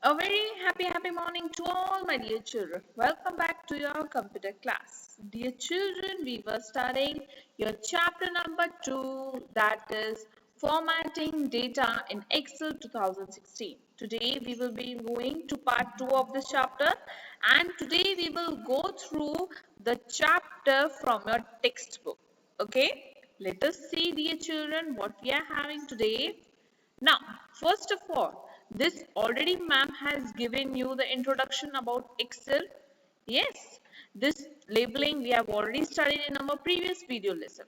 A very happy morning to all my dear children. Welcome back to your computer class. Dear children, we were studying your chapter number 2, that is Formatting Data in Excel 2016. Today we will be going to part 2 of this chapter, and today we will go through the chapter from your textbook. Okay, let us see, dear children, what we are having today. Now, first of all, this already ma'am has given you the introduction about Excel. Yes, this labeling we have already studied in our previous video lesson.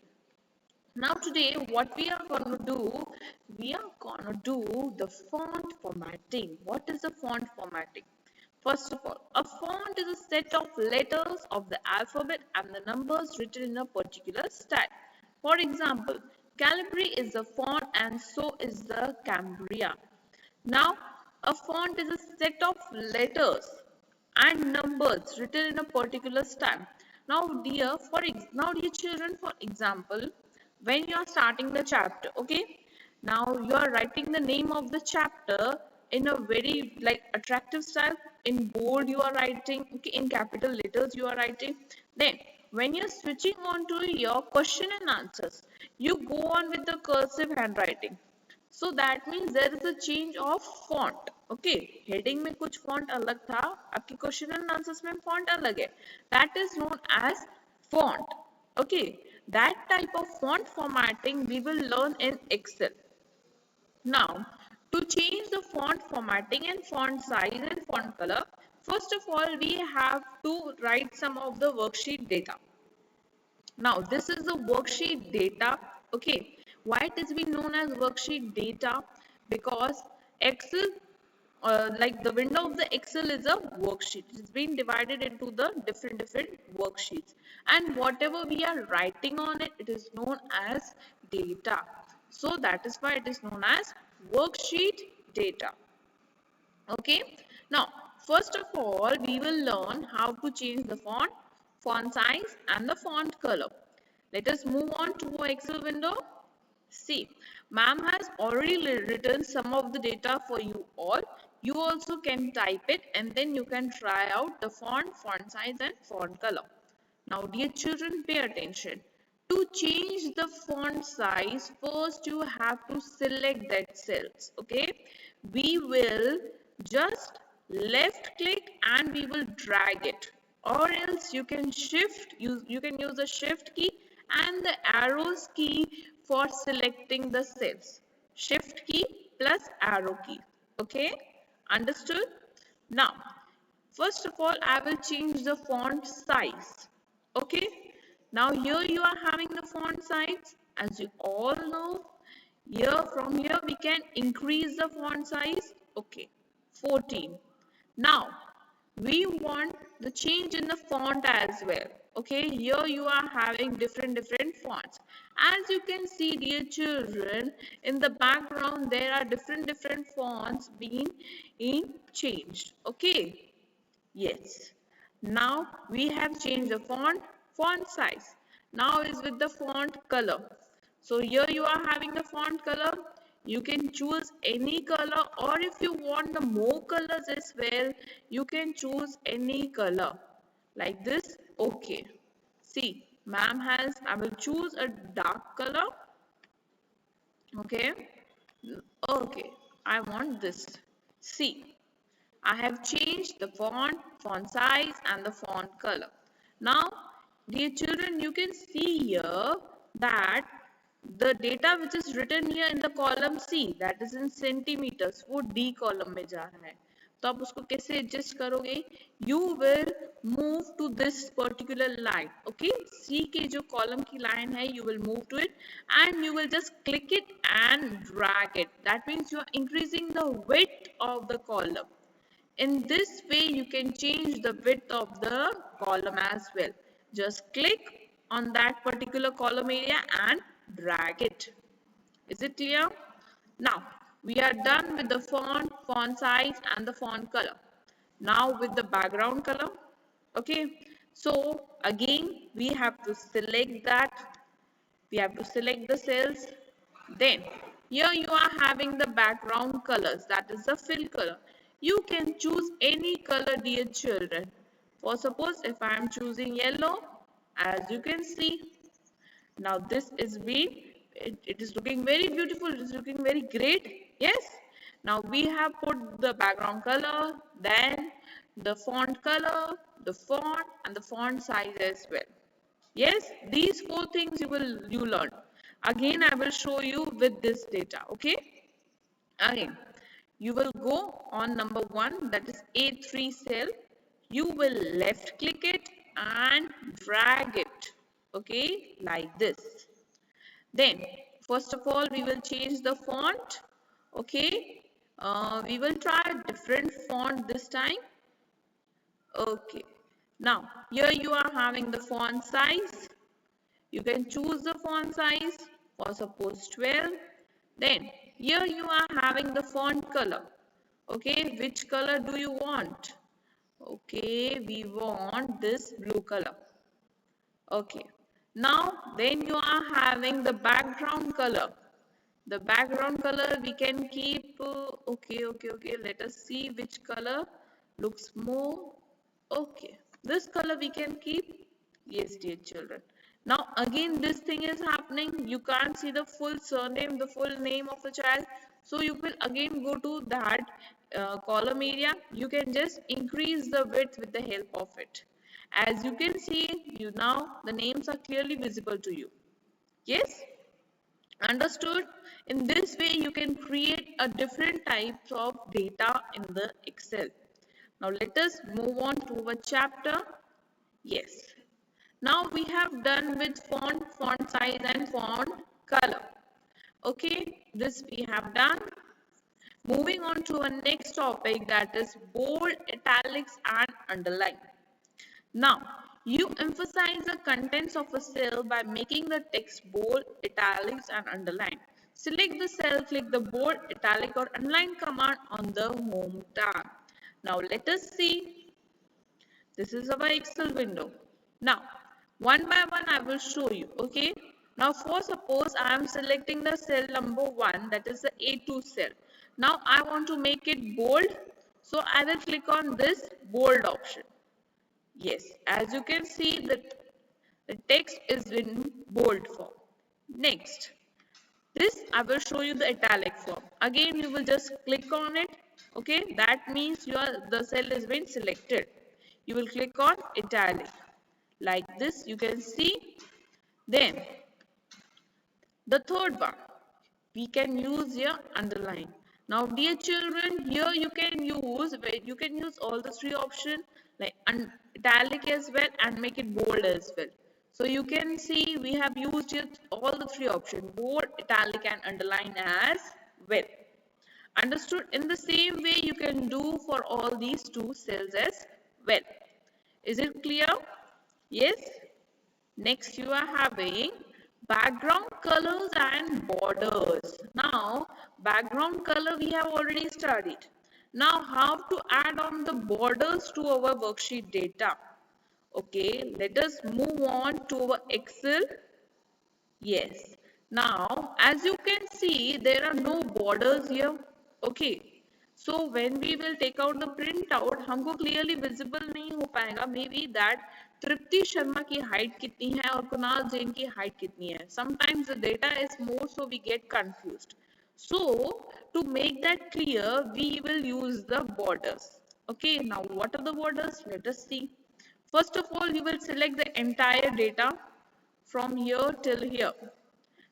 Now today what we are going to do, we are going to do the font formatting. What is the font formatting? First of all, a font is a set of letters of the alphabet and the numbers written in a particular style. For example, Calibri is the font and so is the Cambria. Now, a font is a set of letters and numbers written in a particular style. Now, dear children, for example, when you are starting the chapter, okay, now you are writing the name of the chapter in a very like attractive style. In bold, you are writing, okay, in capital letters, you are writing. Then, when you're switching on to your question and answers, you go on with the cursive handwriting. So that means there is a change of font. Okay, heading में कुछ font अलग था, आपके question and answers में font अलग है. That is known as font. Okay, that type of font formatting we will learn in Excel. Now, to change the font formatting and font size and font color, first of all we have to write some of the worksheet data. Now, this is the worksheet data. Okay, why it is been known as worksheet data? Because Excel, like the window of the Excel is a worksheet. It's been divided into the different worksheets, and whatever we are writing on it, it is known as data. So that is why it is known as worksheet data. Okay, now first of all we will learn how to change the font size and the font color. Let us move on to our Excel window. See, ma'am has already written some of the data for you all. You also can type it and then you can try out the font size and font color. Now dear children, pay attention. To change the font size, first you have to select that cells. Okay, we will just left click and we will drag it, or else you can you can use the shift key and the arrows key for selecting the cells. Shift key plus arrow key. Okay, understood? Now first of all, I will change the font size. Okay. Now here you are having the font size. As you all know, from here we can increase the font size. Okay. 14. Now we want the change in the font as well. Okay, here you are having different fonts. As you can see, dear children, in the background there are different fonts being changed. Okay. Yes. Now we have changed the font size. Now is with the font color. So here you are having the font color. You can choose any color, or if you want the more colors as well, you can choose any color like this. Okay. See, ma'am has, I will choose a dark color. Okay. Okay. I want this. See, I have changed the font size and the font color. Now, dear children, you can see here that the data which is written here in the column C, that is in centimeters, वो D column में जा रहा है. तो आप उसको कैसे adjust करोगे? You will move to this particular line. Okay, C के जो column की line है, you will move to it and you will just click it and drag it. That means you are increasing the width of the column. In this way, you can change the width of the column as well. Just click on that particular column area and drag it. Is it clear? Now, we are done with the font size and the font color. Now with the background color. Okay. So again, we have to select that. We have to select the cells. Then here you are having the background colors, that is the fill color. You can choose any color, dear children. For suppose if I am choosing yellow, as you can see, now this is being, it is looking very beautiful, it is looking very great. Yes. Now we have put the background color, then the font color, the font and the font size as well. Yes, these four things you learn. Again, I will show you with this data. Okay. Again, you will go on number 1, that is A3 cell. You will left click it and drag it. Okay, like this. Then, first of all, we will change the font. Okay, we will try a different font this time. Okay, now here you are having the font size. You can choose the font size for suppose 12. Then here you are having the font color. Okay, which color do you want? Okay, we want this blue color. Okay, now then you are having the background color. The background color we can keep, okay, let us see which color looks more. Okay, this color we can keep. Yes, dear children. Now again this thing is happening. You can't see the full surname, the full name of the child. So you will again go to that column area. You can just increase the width with the help of it. As you can see, you now the names are clearly visible to you. Yes? Understood? In this way, you can create a different types of data in the Excel. Now let us move on to a chapter. Yes. Now we have done with font, font size and font color. Okay, this we have done. Moving on to our next topic, that is bold, italics and underline. Now, you emphasize the contents of a cell by making the text bold, italics and underline. Select the cell, click the bold, italic or underline command on the home tab. Now, let us see. This is our Excel window. Now, one by one I will show you. Okay. Now, for suppose I am selecting the cell number 1, that is the A2 cell. Now, I want to make it bold. So, I will click on this bold option. Yes, as you can see that the text is in bold form. Next, this I will show you the italic form. Again, you will just click on it. Okay, that means the cell has been selected. You will click on italic. Like this, you can see. Then, the third one, we can use here underline. Now, dear children, here you can use all the three options like italic as well and make it bold as well. So you can see we have used here all the three options, bold, italic and underline as well. Understood? In the same way you can do for all these two cells as well. Is it clear? Yes. Next you are having background colors and borders. Now background color we have already studied. Now how to add on the borders to our worksheet data. Okay, let us move on to our Excel. Yes. Now as you can see there are no borders here. Okay. So when we will take out the printout, हमको clearly visible नहीं हो पाएगा. Maybe that तृप्ति शर्मा की height कितनी है और कुणाल जैन की height कितनी है. Sometimes the data is more, so we get confused. So to make that clear, we will use the borders. Okay. Now what are the borders? Let us see. First of all, you will select the entire data from here till here.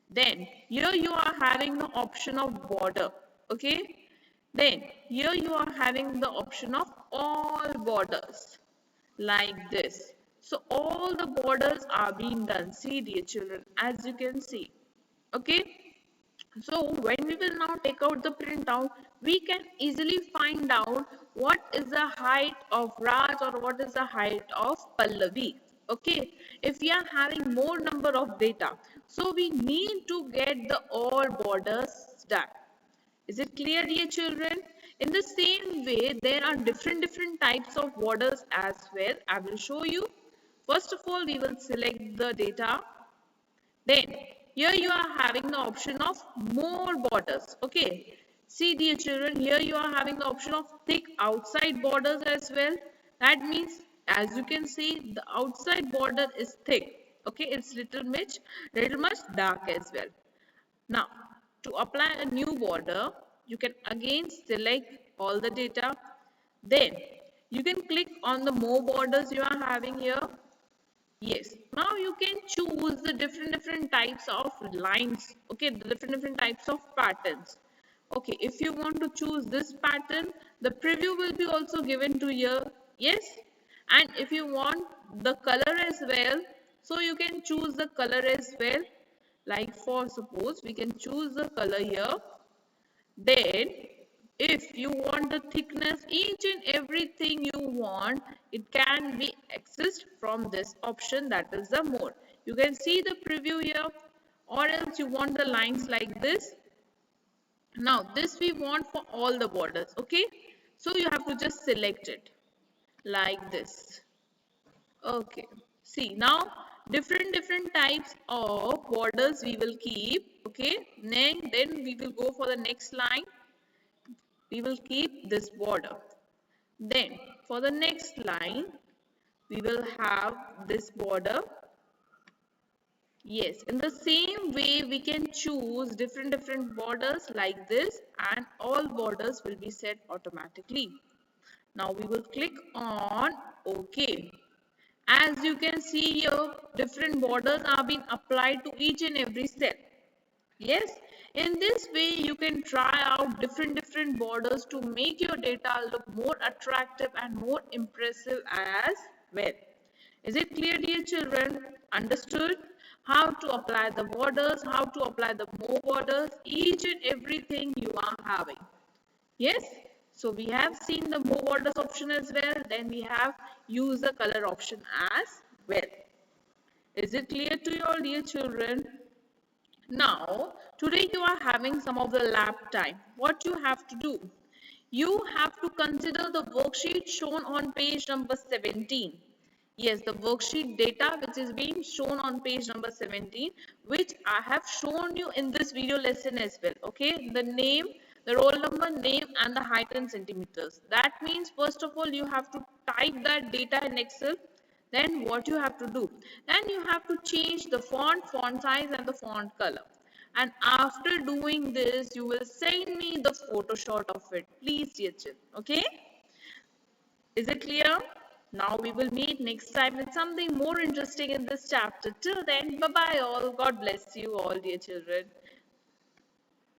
Then here you are having the option of border. Okay. Then here you are having the option of all borders like this. So all the borders are being done. See dear children, as you can see. Okay. So when we will now take out the printout, we can easily find out what is the height of Raj or what is the height of Pallavi. Okay, if we are having more number of data, so we need to get the all borders done. Is it clear, dear children? In the same way, there are different types of borders as well. I will show you. First of all, we will select the data. Then here you are having the option of more borders. Okay. See, dear children, here you are having the option of thick outside borders as well. That means, as you can see, the outside border is thick. Okay, it's little much dark as well. Now, to apply a new border, you can again select all the data. Then, you can click on the more borders you are having here. Yes, now you can choose the different types of lines, okay, the different types of patterns. Okay, if you want to choose this pattern, the preview will be also given to you. Yes, and if you want the color as well, so you can choose the color as well. Like for suppose we can choose the color here. Then if you want the thickness, each and everything you want, it can be accessed from this option, that is the more. You can see the preview here, or else you want the lines like this. Now this we want for all the borders, okay? So you have to just select it like this. Okay. See now different types of borders we will keep. Okay. Then we will go for the next line. We will keep this border. Then for the next line, we will have this border. Yes, in the same way we can choose different borders like this, and all borders will be set automatically. Now we will click on OK. As you can see here, different borders are being applied to each and every cell. Yes, in this way you can try out different borders to make your data look more attractive and more impressive as well. Is it clear, dear children? Understood? How to apply the borders, how to apply the more borders, each and everything you are having. Yes, so we have seen the more borders option as well, then we have use the color option as well. Is it clear to you all, dear children? Now, today you are having some of the lab time. What you have to do? You have to consider the worksheet shown on page number 17. Yes, the worksheet data which is being shown on page number 17, which I have shown you in this video lesson as well. Okay, the name, the roll number, name and the height in centimeters. That means first of all you have to type that data in Excel. Then what you have to do? Then you have to change the font size and the font color. And after doing this, you will send me the photo shot of it. Please, dear children. Okay? Is it clear? Now we will meet next time with something more interesting in this chapter. Till then, bye-bye all. God bless you all, dear children.